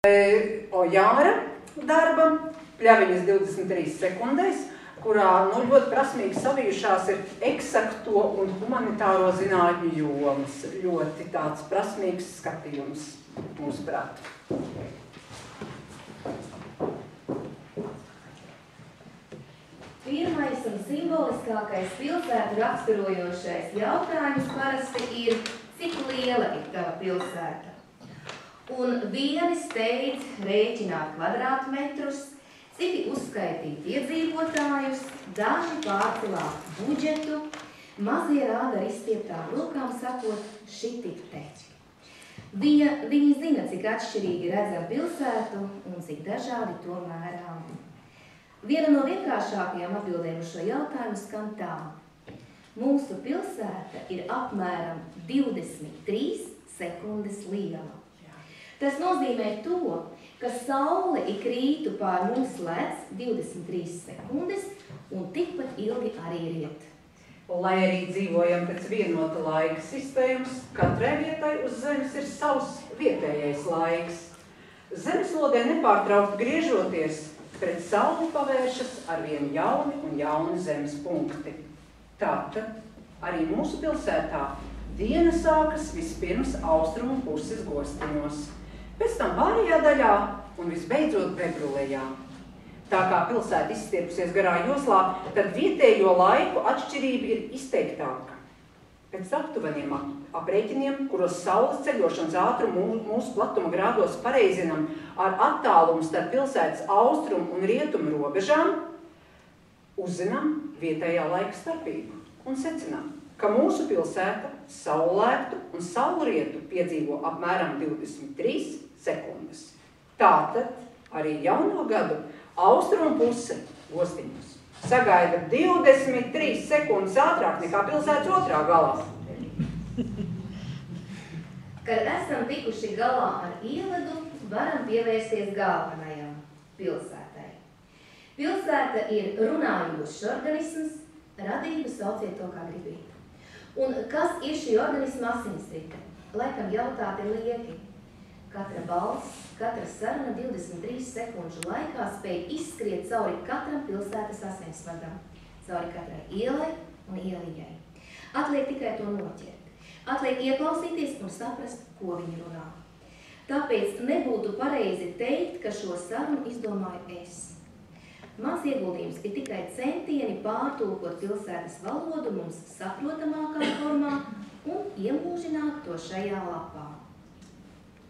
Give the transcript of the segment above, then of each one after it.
Ojāra darba, pļaviņas 23 sekundēs, kurā ļoti prasmīgi savijušās ir eksakto un humanitāro zinātņu jomas. Ļoti tāds prasmīgs skatījums mūsuprāt. Pirmais un simboliskākais pilsētu raksturojošais jautājums parasti ir, cik liela ir tava pilsēta? Un vieni steidz rēķināt kvadrātmetrus, citi uzskaitīt iedzīvotājus, daži pārcilāt budžetu, mazie rāda ar izstieptām rokām sakot, šitik teķi. Viņi zina, cik atšķirīgi redzam pilsētu un cik dažādi to mērām. Viena no vienkāršākajām atbildēm uz šo jautājumu skan tā. Mūsu pilsēta ir apmēram 23 sekundes liela. Tas nozīmē to, ka saule ik rītu pār mums lec 23 sekundes un tikpat ilgi arī riet. Lai arī dzīvojam pēc vienota laika sistēmas, katrai vietai uz zemes ir savs vietējais laiks. Zemeslodē nepārtraukt griežoties, pret sauli pavēršas arvien jauni un jauni zemes punkti. Tātad arī mūsu pilsētā diena sākas vispirms austrumu puses Gostiņos, pēc tam pārējā daļā un visbeidzot Bebrulejā. Tā kā pilsēta izstiepusies garā joslā, tad vietējo laiku atšķirība ir izteiktāka. Pēc aptuveniem aprēķiniem, kuros saules ceļošanas ātrumu mūsu platuma grādos pareizinam ar attālumu starp pilsētas austrumu un rietumu robežām, uzzinām vietējā laika starpību un secinām, ka mūsu pilsēta saulēktu un saulrietu piedzīvo apmēram 23 sekundes. Tātad arī jauno gadu austrumu puse Gostiņos sagaida 23 sekundes ātrāk nekā pilsētas otrā galā. Kad esam tikuši galā ar ievadu, varam pievērsties galvenajam – pilsētai. Pilsēta ir runājošs organisms, radību sauciet to, kā gribīt. Un kas ir šī organisma asinsrite? Laikam jautāt ir lieki. Katra balss, katra saruna 23 sekundžu laikā spēj izskriet cauri katram pilsētas asinsvadam, cauri katrai ielai un ieliņai. Atliek tikai to noķert. Atliek ieklausīties un saprast, ko viņi runā. Tāpēc nebūtu pareizi teikt, ka šo sarunu izdomāju es. Mans ieguldījums ir tikai centieni pārtulkot pilsētas valodu mums saprotamākā formā un iemūžināt to šajā lapā.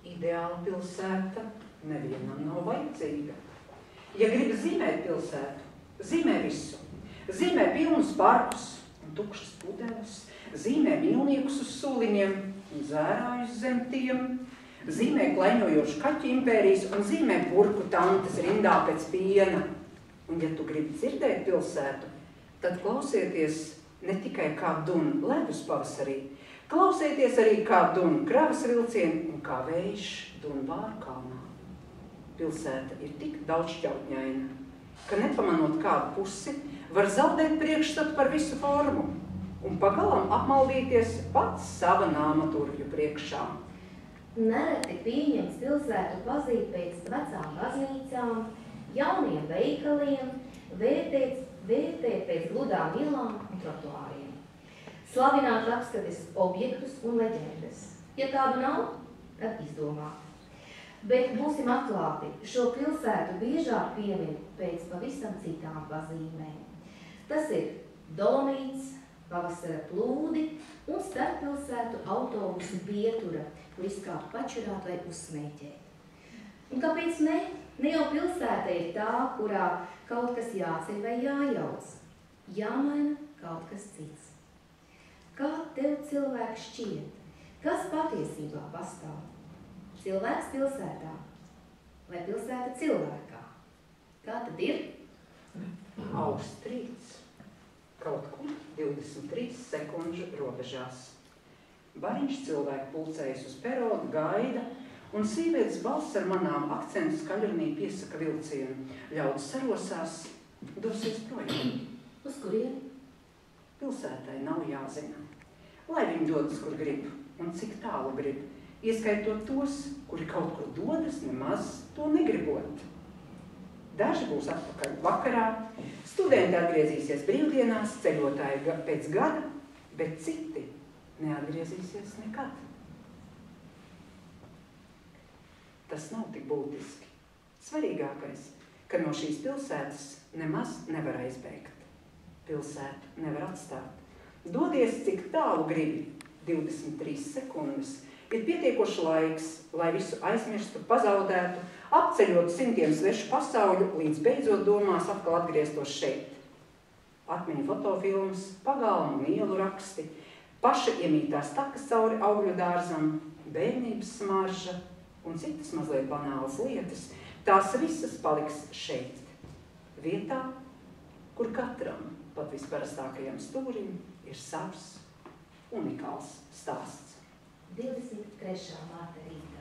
Ideāla pilsēta nevienam nav vajadzīga. Ja gribi zīmēt pilsētu, zīmē visu. Zīmē pilnus parkus un tukšas pudeles, zīmē mīlniekus uz sūliņiem un zērājus zem tiem, zīmē klaiņojošu kaķu impērijas un zīmē burku tantes rindā pēc piena. Un ja tu gribi dzirdēt pilsētu, tad klausieties ne tikai kā dun ledus pavasarī, klausieties arī kā dun kravas vilcieni un kā vējš dun Vārkalnā. Pilsēta ir tik daudzšķautņaina, ka nepamanot kādu pusi, var zaudēt priekšstatu par visu formu un pagalam apmaldīties pats sava nāma durvju priekšā. Nereti pieņems pilsētu pazīt pēc vecām baznīcām, jauniem veikaliem, vērtēt pēc gludām ielām un trotuāriem. Slavināt apskates objektus un leģendas. Ja tādu nav, tad izdomāt. Bet būsim atklāti, šo pilsētu biežāk piemin pēc pavisam citām pazīmēm. Tas ir Dolomīts, pavasara plūdi un starppilsētu autobusu pietura, kur izkāpt pačurāt vai uzsmēķēt. Un kāpēc ne? Ne jau pilsēta ir tā, kurā kaut kas jāceļ vai jājauc. Jāmaina kaut kas cits. Kā tev cilvēks šķiet? Kas patiesībā pastāv? Cilvēks pilsētā vai pilsēta cilvēkā? Kā tad ir? Austrīts. Kaut kur 23 sekundžu robežās. Bariņš cilvēku pulcējas uz peronu, gaida, un sievietes balss ar manām akcentu skaļrunī piesaka vilcienu. Ļaudis sarosās, dosies projām. Uz kurieni? Pilsētai nav jāzina. Lai viņi dodas, kur grib un cik tālu grib, ieskaitot tos, kuri kaut kur dodas nemaz to negribot. Daži būs atpakaļ vakarā, studenti atgriezīsies brīvdienās, ceļotāji pēc gada, bet citi neatgriezīsies nekad. Tas nav tik būtiski. Svarīgākais, ka no šīs pilsētas nemaz nevar aizbēgt. Pilsētu nevar atstāt. Dodies, cik tālu gribi, 23 sekundes, ir pietiekoši laiks, lai visu aizmirstu, pazaudētu, apceļot simtiem svešu pasauļu, līdz beidzot domās atkal atgrieztos šeit. Atmiņu fotofilmas, pagalmu un ielu raksti, paša iemītās takas cauri augļu dārzam, bērnības smarža un citas mazliet banālas lietas, tās visas paliks šeit, vietā, kur katram, pat visparastākajam stūrim, ir savs unikāls stāsts. 23. marta rīt.